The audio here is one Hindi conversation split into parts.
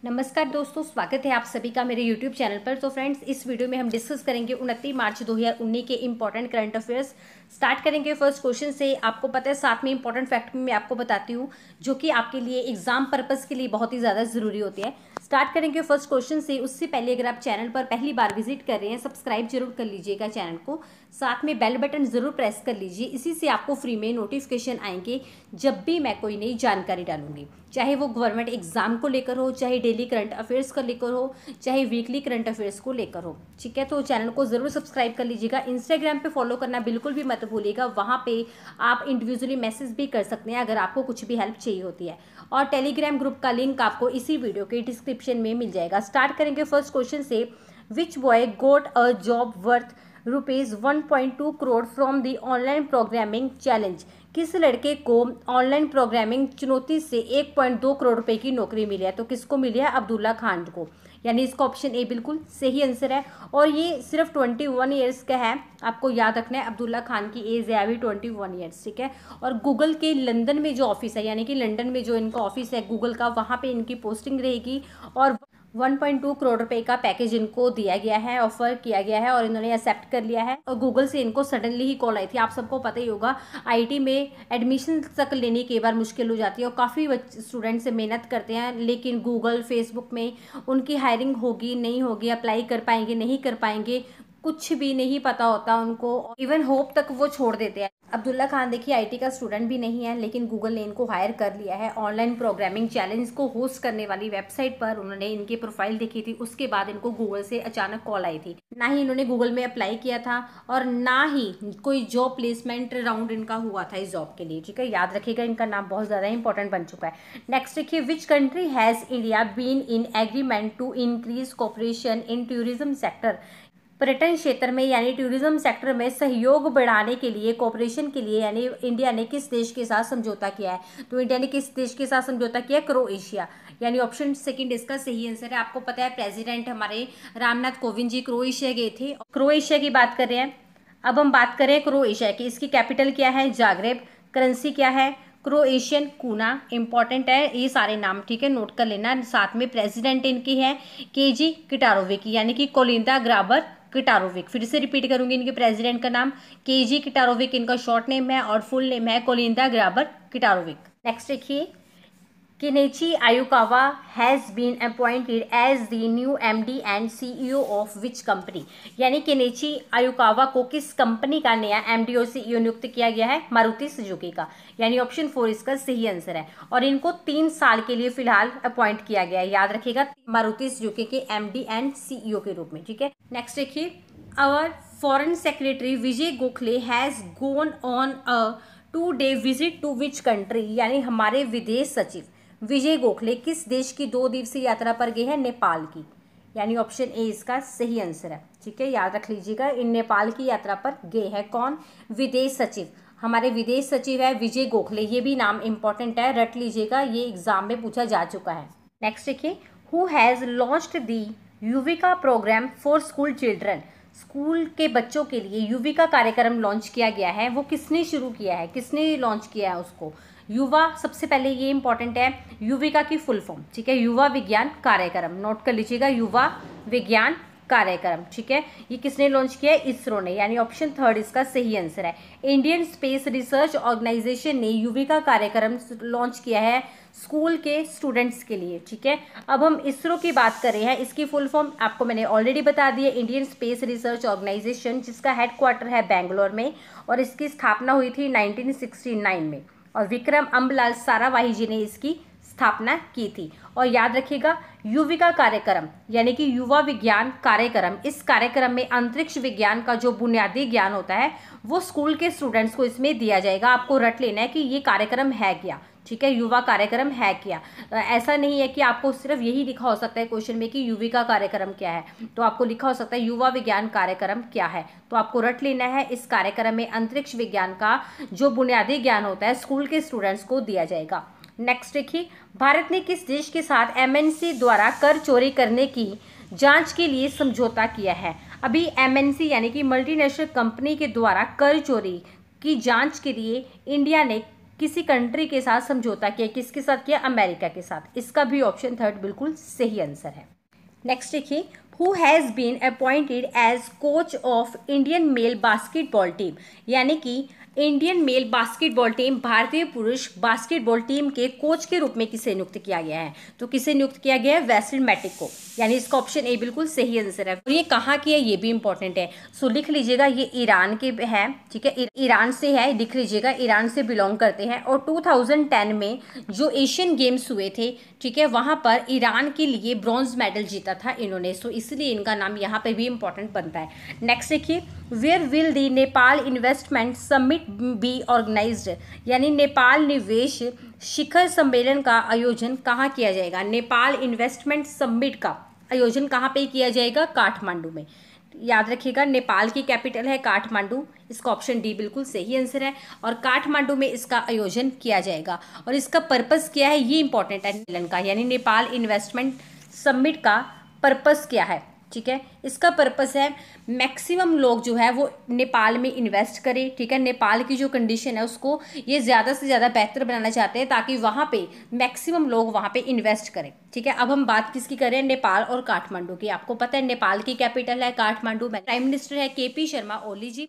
नमस्कार दोस्तों, स्वागत है आप सभी का मेरे YouTube चैनल पर। तो फ्रेंड्स, इस वीडियो में हम डिस्कस करेंगे 29 मार्च 2019 के इंपॉर्टेंट करंट अफेयर्स। स्टार्ट करेंगे फर्स्ट क्वेश्चन से। आपको पता है, साथ में इंपॉर्टेंट फैक्ट मैं आपको बताती हूँ जो कि आपके लिए एग्जाम पर्पस के लिए बहुत ही ज़्यादा ज़रूरी होती है। स्टार्ट करेंगे फर्स्ट क्वेश्चन से। उससे पहले अगर आप चैनल पर पहली बार विजिट कर रहे हैं, सब्सक्राइब जरूर कर लीजिएगा चैनल को, साथ में बेल बटन ज़रूर प्रेस कर लीजिए। इसी से आपको फ्री में नोटिफिकेशन आएंगे जब भी मैं कोई नई जानकारी डालूंगी, चाहे वो गवर्नमेंट एग्जाम को लेकर हो, चाहे डेली करंट अफेयर्स को लेकर हो, चाहे वीकली करंट अफेयर्स को लेकर हो। ठीक है, तो चैनल को ज़रूर सब्सक्राइब कर लीजिएगा। इंस्टाग्राम पे फॉलो करना बिल्कुल भी मत भूलिएगा, वहाँ पे आप इंडिविजुअली मैसेज भी कर सकते हैं अगर आपको कुछ भी हेल्प चाहिए होती है। और टेलीग्राम ग्रुप का लिंक आपको इसी वीडियो के डिस्क्रिप्शन में मिल जाएगा। स्टार्ट करेंगे फर्स्ट क्वेश्चन से। Which boy got a job worth ₹1.2 crore from the online programming challenge? किस लड़के को ऑनलाइन प्रोग्रामिंग चुनौती से 1.2 करोड़ रुपए की नौकरी मिली है? तो किसको मिली है? अब्दुल्ला खान को। यानी इसका ऑप्शन ए बिल्कुल सही आंसर है। और ये सिर्फ 21 ईयर्स का है। आपको याद रखना है, अब्दुल्ला खान की एज है अभी 21 ईयर्स। ठीक है, और गूगल के लंदन में जो ऑफिस है, यानी कि लंदन में जो इनका ऑफिस है गूगल का, वहाँ पे इनकी पोस्टिंग रहेगी। और 1.2 करोड़ रुपए का पैकेज इनको दिया गया है, ऑफर किया गया है और इन्होंने एक्सेप्ट कर लिया है। और गूगल से इनको सडनली ही कॉल आई थी। आप सबको पता ही होगा, आईटी में एडमिशन तक लेने की बार मुश्किल हो जाती है और काफ़ी स्टूडेंट्स मेहनत करते हैं, लेकिन गूगल फेसबुक में उनकी हायरिंग होगी नहीं होगी, अप्लाई कर पाएंगे नहीं कर पाएंगे, कुछ भी नहीं पता होता उनको। इवन होप तक वो छोड़ देते हैं। अब्दुल्ला खान देखिए आईटी का स्टूडेंट भी नहीं है, लेकिन गूगल ने इनको हायर कर लिया है। ऑनलाइन प्रोग्रामिंग चैलेंज को होस्ट करने वाली वेबसाइट पर उन्होंने इनकी प्रोफाइल देखी थी, उसके बाद इनको गूगल से अचानक कॉल आई थी। ना ही इन्होंने गूगल में अप्लाई किया था और ना ही कोई जॉब प्लेसमेंट राउंड इनका हुआ था इस जॉब के लिए। ठीक है, याद रखिएगा, इनका नाम बहुत ज़्यादा इंपॉर्टेंट बन चुका है। नेक्स्ट देखिए, which country has India been in agreement to increase cooperation in tourism sector? पर्यटन क्षेत्र में यानी टूरिज्म सेक्टर में सहयोग बढ़ाने के लिए, कोऑपरेशन के लिए, यानी इंडिया ने किस देश के साथ समझौता किया है? तो इंडिया ने किस देश के साथ समझौता किया? क्रोएशिया। यानी ऑप्शन सेकंड इसका सही आंसर है। आपको पता है, प्रेसिडेंट हमारे रामनाथ कोविंद जी क्रोएशिया गए थे। क्रोएशिया की बात कर रहे हैं। अब हम बात करें क्रोएशिया की। इसकी कैपिटल क्या है? जाग्रेब। करेंसी क्या है? क्रोएशियन कूना। इंपॉर्टेंट है ये सारे नाम, ठीक है, नोट कर लेना। साथ में प्रेसिडेंट इनकी है केजी किटारोविक, यानी कि कोलिंदा ग्राबर किटारोविक। फिर से रिपीट करूंगी, इनके प्रेसिडेंट का नाम केजी किटारोविक इनका शॉर्ट नेम है और फुल नेम है कोलिंदा ग्राबर किटारोविक। नेक्स्ट देखिए, Kenichi Ayukawa has been appointed as the new MD and CEO of which company? यानी केनेची आयुकावा को किस कंपनी का नया एमडी और सीईओ नियुक्त किया गया है? मारुति सुजुकी का। यानी ऑप्शन 4 इसका सही आंसर है। और इनको 3 साल के लिए फिलहाल अपॉइंट किया गया है, याद रखिएगा, मारुति सुजुकी के एमडी एंड सीईओ के रूप में। ठीक है, नेक्स्ट देखिए, our foreign secretary Vijay Gokhale has gone on a 2-day visit to which country? यानी हमारे विदेश सचिव विजय गोखले किस देश की 2 दिवसीय यात्रा पर गए हैं? नेपाल की। यानी ऑप्शन ए इसका सही आंसर है। ठीक है, याद रख लीजिएगा, इन नेपाल की यात्रा पर गए हैं कौन? विदेश सचिव। हमारे विदेश सचिव है विजय गोखले। ये भी नाम इंपॉर्टेंट है, रट लीजिएगा, ये एग्जाम में पूछा जा चुका है। नेक्स्ट देखिए, who has launched the Yuvika program for school children? School के बच्चों के लिए युविका कार्यक्रम लॉन्च किया गया है। वो किसने शुरू किया है, किसने लॉन्च किया है उसको? युवा। सबसे पहले ये इंपॉर्टेंट है, युविका की फुल फॉर्म, ठीक है, युवा विज्ञान कार्यक्रम, नोट कर लीजिएगा, युवा विज्ञान कार्यक्रम। ठीक है, ये किसने लॉन्च किया है? इसरो ने। यानी ऑप्शन 3 इसका सही आंसर है। इंडियन स्पेस रिसर्च ऑर्गेनाइजेशन ने युविका कार्यक्रम लॉन्च किया है स्कूल के स्टूडेंट्स के लिए। ठीक है, अब हम इसरो की बात कर रहे हैं। इसकी फुल फॉर्म आपको मैंने ऑलरेडी बता दी है, इंडियन स्पेस रिसर्च ऑर्गेनाइजेशन, जिसका हेडक्वार्टर है बेंगलोर में और इसकी स्थापना हुई थी 1969 में। और विक्रम अम्बलाल साराभाई जी ने इसकी स्थापना की थी। और याद रखिएगा, युविका कार्यक्रम यानी कि युवा विज्ञान कार्यक्रम, इस कार्यक्रम में अंतरिक्ष विज्ञान का जो बुनियादी ज्ञान होता है वो स्कूल के स्टूडेंट्स को इसमें दिया जाएगा। आपको रट लेना है कि ये कार्यक्रम है क्या। ठीक है, युवा कार्यक्रम है क्या। ऐसा नहीं है कि आपको सिर्फ यही लिखा हो सकता है क्वेश्चन में कि युविका कार्यक्रम क्या है, तो आपको लिखा हो सकता है युवा विज्ञान कार्यक्रम क्या है। तो आपको रट लेना है, इस कार्यक्रम में अंतरिक्ष विज्ञान का जो बुनियादी ज्ञान होता है स्कूल के स्टूडेंट्स को दिया जाएगा। नेक्स्ट देखिए, भारत ने किस देश के साथ एमएनसी द्वारा कर चोरी करने की जांच के लिए समझौता किया है? अभी एमएनसी यानी कि मल्टीनेशनल कंपनी के द्वारा कर चोरी की जांच के लिए इंडिया ने किसी कंट्री के साथ समझौता किया, किसके साथ किया, अमेरिका के साथ। इसका भी ऑप्शन थर्ड बिल्कुल सही आंसर है। नेक्स्ट देखिए, who has been appointed as coach of Indian male basketball team, यानी कि इंडियन मेल बास्केटबॉल टीम, भारतीय पुरुष बास्केटबॉल टीम के कोच के रूप में किसे नियुक्त किया गया है? तो किसे नियुक्त किया गया है? वेस्लिन मैटिक को, यानी इसका ऑप्शन ए बिल्कुल सही आंसर है। और ये कहाँ की है ये भी इंपॉर्टेंट है, सो लिख लीजिएगा, ये ईरान के है, ठीक है, ईरान से है, लिख लीजिएगा, ईरान से बिलोंग करते हैं। और 2010 में जो एशियन गेम्स हुए थे, ठीक है, वहाँ पर ईरान के लिए ब्रॉन्ज मेडल जीता था इन्होंने, सो इसलिए इनका नाम यहाँ पे भी इंपॉर्टेंट बनता है। नेक्स्ट देखिए, where will the Nepal investment summit be organised, यानी नेपाल निवेश शिखर सम्मेलन का आयोजन कहाँ किया जाएगा? नेपाल इन्वेस्टमेंट समिट का आयोजन कहाँ पे किया जाएगा? काठमांडू में। याद रखिएगा, नेपाल की कैपिटल है काठमांडू, इसका ऑप्शन डी बिल्कुल सही आंसर है। और काठमांडू में इसका आयोजन किया जाएगा। और इसका पर्पस क्या है ये इंपॉर्टेंट है सम्मेलन का, यानी नेपाल इन्वेस्टमेंट समिट का पर्पस क्या है, ठीक है। इसका पर्पस है मैक्सिमम लोग जो है वो नेपाल में इन्वेस्ट करें, ठीक है। नेपाल की जो कंडीशन है उसको ये ज़्यादा से ज़्यादा बेहतर बनाना चाहते हैं ताकि वहाँ पे मैक्सिमम लोग वहाँ पे इन्वेस्ट करें, ठीक है। अब हम बात किसकी करें? नेपाल और काठमांडू की। आपको पता है नेपाल की कैपिटल है काठमांडू, प्राइम मिनिस्टर है KP शर्मा ओली जी,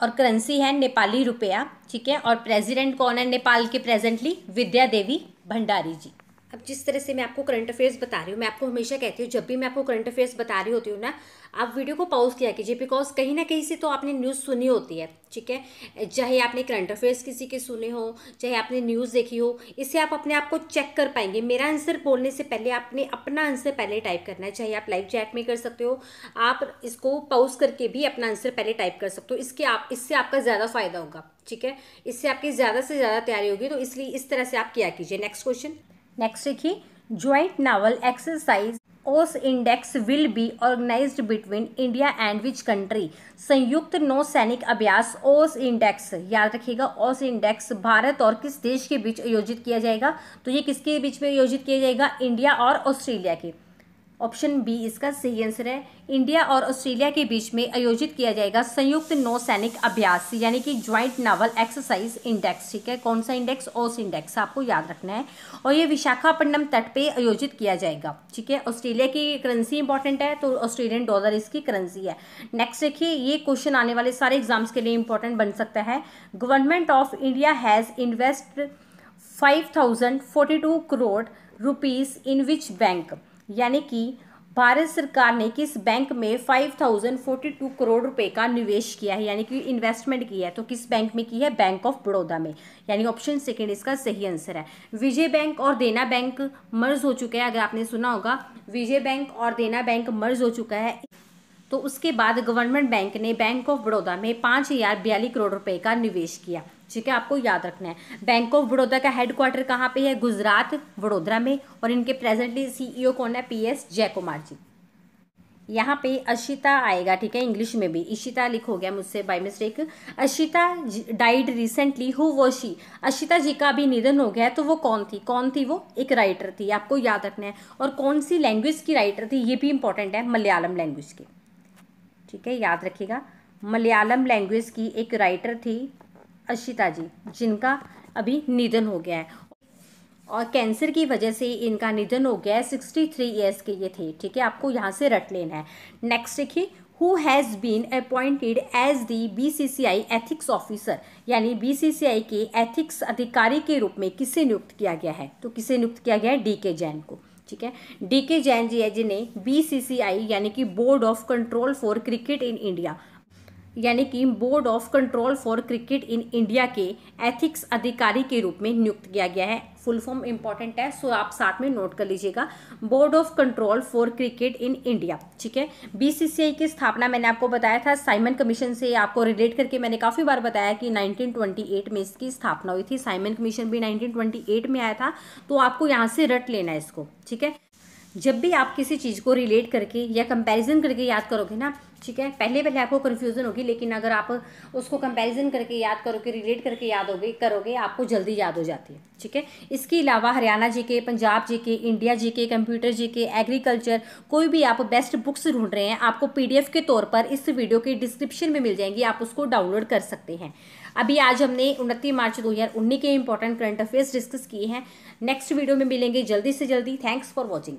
और करेंसी है नेपाली रुपया, ठीक है। और प्रेसिडेंट कौन है नेपाल के प्रेजेंटली? विद्या देवी भंडारी जी। अब जिस तरह से मैं आपको करंट अफेयर्स बता रही हूँ, मैं आपको हमेशा कहती हूँ जब भी मैं आपको करंट अफेयर्स बता रही होती हूँ ना, आप वीडियो को पॉज किया कीजिए, बिकॉज कहीं ना कहीं से तो आपने न्यूज़ सुनी होती है, ठीक है। चाहे आपने करंट अफेयर्स किसी के सुने हो, चाहे आपने न्यूज़ देखी हो, इससे आप अपने आप को चेक कर पाएंगे। मेरा आंसर बोलने से पहले आपने अपना आंसर पहले टाइप करना है, चाहे आप लाइव चैट में कर सकते हो, आप इसको पॉज करके भी अपना आंसर पहले टाइप कर सकते हो। इससे आपका ज़्यादा फायदा होगा, ठीक है। इससे आपकी ज़्यादा से ज़्यादा तैयारी होगी, तो इसलिए इस तरह से आप किया कीजिए। Next question. नेक्स्ट देखिए, joint naval exercise AUSINDEX will be organised between India and which country, संयुक्त नौ सैनिक अभ्यास ओस इंडेक्स, याद रखिएगा, ओस इंडेक्स भारत और किस देश के बीच आयोजित किया जाएगा? तो ये किसके बीच में आयोजित किया जाएगा? इंडिया और ऑस्ट्रेलिया के। ऑप्शन बी इसका सही आंसर है, इंडिया और ऑस्ट्रेलिया के बीच में आयोजित किया जाएगा संयुक्त नौसैनिक अभ्यास, यानी कि ज्वाइंट नावल एक्सरसाइज इंडेक्स, ठीक है। कौन सा इंडेक्स? ओस इंडेक्स, आपको याद रखना है। और ये विशाखापट्टनम तट पे आयोजित किया जाएगा, ठीक है। ऑस्ट्रेलिया की करेंसी इंपॉर्टेंट है, तो ऑस्ट्रेलियन डॉलर इसकी करेंसी है। नेक्स्ट देखिए, ये क्वेश्चन आने वाले सारे एग्जाम्स के लिए इंपॉर्टेंट बन सकता है। Government of India has invest 5042 crore rupees in which bank, यानी कि भारत सरकार ने किस बैंक में 5042 करोड़ रुपए का निवेश किया है, यानी कि इन्वेस्टमेंट किया है, तो किस बैंक में की है? बैंक ऑफ बड़ौदा में, यानी ऑप्शन सेकंड इसका सही आंसर है। विजय बैंक और देना बैंक मर्ज हो चुका है, अगर आपने सुना होगा, विजय बैंक और देना बैंक मर्ज हो चुका है। तो उसके बाद गवर्नमेंट बैंक ने बैंक ऑफ बड़ौदा में 5042 करोड़ रुपए का निवेश किया, ठीक है। आपको याद रखना है। बैंक ऑफ बड़ौदा का हेडक्वार्टर कहाँ पे है? गुजरात, वडोदरा में। और इनके प्रेजेंटली CEO कौन है? PS जयकुमार जी। यहाँ पे अशिता आएगा, ठीक है, इंग्लिश में भी इशिता लिख हो गया मुझसे by mistake. Ashita died recently, who was she? Ashita ji का भी निधन हो गया है, तो वो कौन थी? कौन थी वो? एक राइटर थी, आपको याद रखना है। और कौन सी लैंग्वेज की राइटर थी ये भी इंपॉर्टेंट है, मलयालम लैंग्वेज की, ठीक है, याद रखिएगा। मलयालम लैंग्वेज की एक राइटर थी अशिता जी, जिनका अभी निधन हो गया है और कैंसर की वजह से इनका निधन हो गया है। 63 ईयर्स के ये थे, ठीक है, आपको यहाँ से रट लेना है। नेक्स्ट देखिए, who has been appointed as the BCCI ethics officer, यानी BCCI के एथिक्स अधिकारी के रूप में किसे नियुक्त किया गया है? तो किसे नियुक्त किया गया है? DK जैन को, ठीक है। DK जैन जी है जिन्हें BCCI यानी कि board of control for cricket in India, यानी कि board of control for cricket in India के एथिक्स अधिकारी के रूप में नियुक्त किया गया है। फुल फॉर्म इंपॉर्टेंट है, सो आप साथ में नोट कर लीजिएगा, board of control for cricket in India, ठीक है। BCCI की स्थापना मैंने आपको बताया था साइमन कमीशन से, आपको रिलेट करके मैंने काफ़ी बार बताया कि 1928 में इसकी स्थापना हुई थी। साइमन कमीशन भी 1928 में आया था, तो आपको यहाँ से रट लेना है इसको, ठीक है। जब भी आप किसी चीज़ को रिलेट करके या कंपैरिजन करके याद करोगे ना, ठीक है, पहले आपको कन्फ्यूजन होगी, लेकिन अगर आप उसको कंपैरिजन करके याद करोगे, रिलेट करके याद करोगे, आपको जल्दी याद हो जाती है, ठीक है। इसके अलावा Haryana GK, Punjab GK, India GK, computer GK, agriculture, कोई भी आप बेस्ट बुक्स ढूंढ रहे हैं, आपको PDF के तौर पर इस वीडियो के डिस्क्रिप्शन में मिल जाएंगी, आप उसको डाउनलोड कर सकते हैं। अभी आज हमने 29 मार्च 2019 के इंपॉर्टेंट करंट अफेयर्स डिस्कस किए हैं। नेक्स्ट वीडियो में मिलेंगे जल्दी से जल्दी। Thanks for watching.